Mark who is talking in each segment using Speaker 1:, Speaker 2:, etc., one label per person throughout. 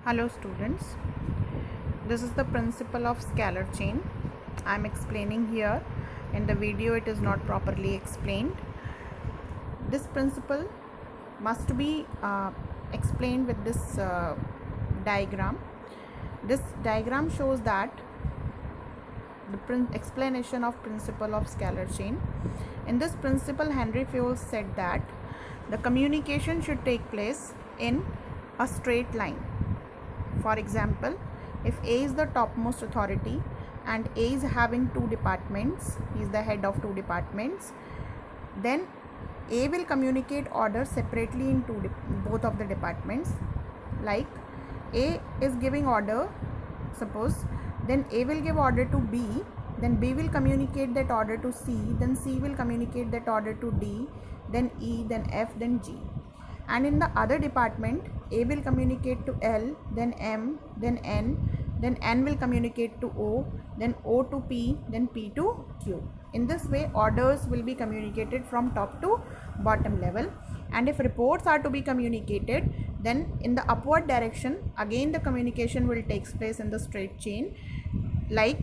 Speaker 1: Hello students, this is the principle of scalar chain. I am explaining here. In the video it is not properly explained. This principle must be explained with this diagram. This diagram shows that the explanation of principle of scalar chain. In this principle, Henry Fayol said that the communication should take place in a straight line. For example, if A is the topmost authority and A is having two departments, he is the head of two departments, then A will communicate orders separately in both of the departments. Like A is giving order, suppose, then A will give order to B, then B will communicate that order to C, then C will communicate that order to D, then E, then F, then G. And in the other department, A will communicate to L, then M, then N will communicate to O, then O to P, then P to Q. In this way, orders will be communicated from top to bottom level. And if reports are to be communicated, then in the upward direction, again the communication will take place in the straight chain. Like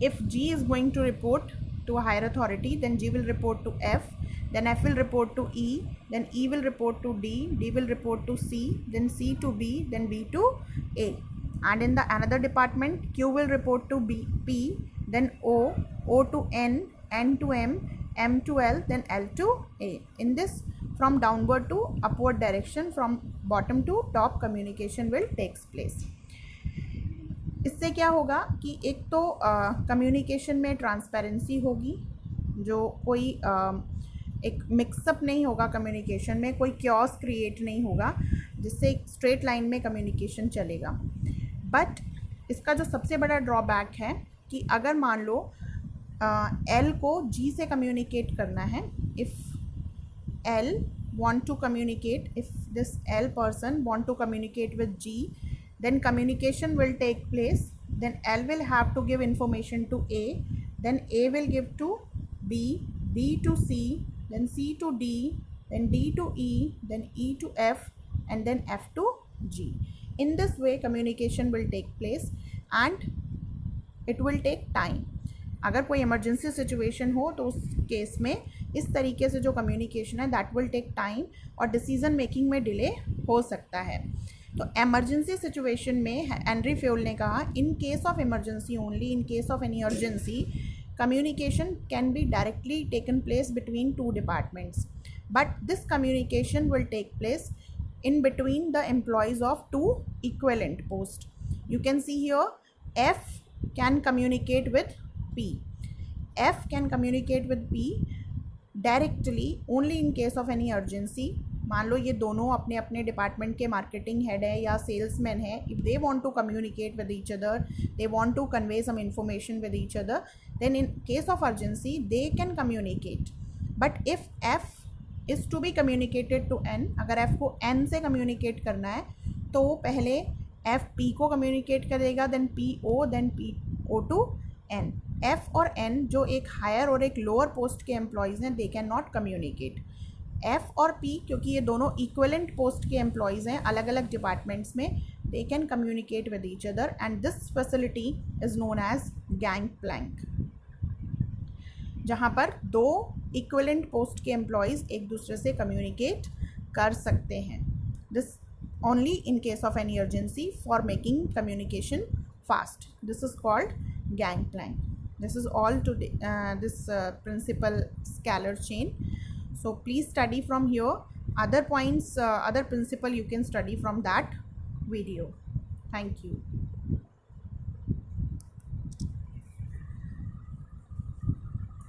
Speaker 1: if G is going to report to a higher authority, then G will report to F, then F will report to E, then E will report to D, D will report to C, then C to B, then B to A. And in the another department, Q will report to P, then O, O to N, N to M, M to L, then L to A. In this, from downward to upward direction, from bottom to top, communication will take place. इससे क्या होगा कि एक तो communication में transparency होगी, जो कोई एक मिक्सअप नहीं होगा कम्युनिकेशन में, कोई क्योस क्रिएट नहीं होगा, जिससे एक स्ट्रेट लाइन में कम्युनिकेशन चलेगा. बट इसका जो सबसे बड़ा ड्रॉबैक है कि अगर मान लो एल को जी से कम्युनिकेट करना है, if L want to communicate, if this L person want to communicate with G, then communication will take place. Then L will have to give information to A, then A will give to B, B to C, then C to D, then D to E, then E to F, and then F to G. In this way communication will take place and it will take time. अगर कोई emergency situation हो तो उस case में इस तरीके से जो कम्युनिकेशन है दैट विल टेक टाइम और डिसीजन मेकिंग में डिले हो सकता है. तो एमरजेंसी सिचुएशन में हेनरी फेयोल ने कहा, इन case of emergency only, in case of any urgency, communication can be directly taken place between two departments, but this communication will take place in between the employees of two equivalent posts. You can see here F can communicate with P. F can communicate with P directly only in case of any urgency. मान लो ये दोनों अपने अपने department के marketing head है या salesman है. If they want to communicate with each other, they want to convey some information with each other, then in case of urgency they can communicate. But if F is to be communicated to N, अगर F को N से communicate करना है तो पहले F P को communicate करेगा, then P O, then P O to N. F और N जो एक हायर और एक लोअर पोस्ट के एम्प्लॉयज़ हैं, they can not communicate. F और P क्योंकि ये दोनों इक्वलेंट पोस्ट के एम्प्लॉयज़ हैं अलग अलग डिपार्टमेंट्स में, they can communicate with each other and this facility is known as gang plank, जहाँ पर दो इक्वलेंट पोस्ट के एम्प्लॉयज़ एक दूसरे से कम्युनिकेट कर सकते हैं. This only in case of any urgency for making communication fast. This is called gang plank. This is all to this principle scalar chain. So please study from here. Other points, other principle you can study from that video. Thank you.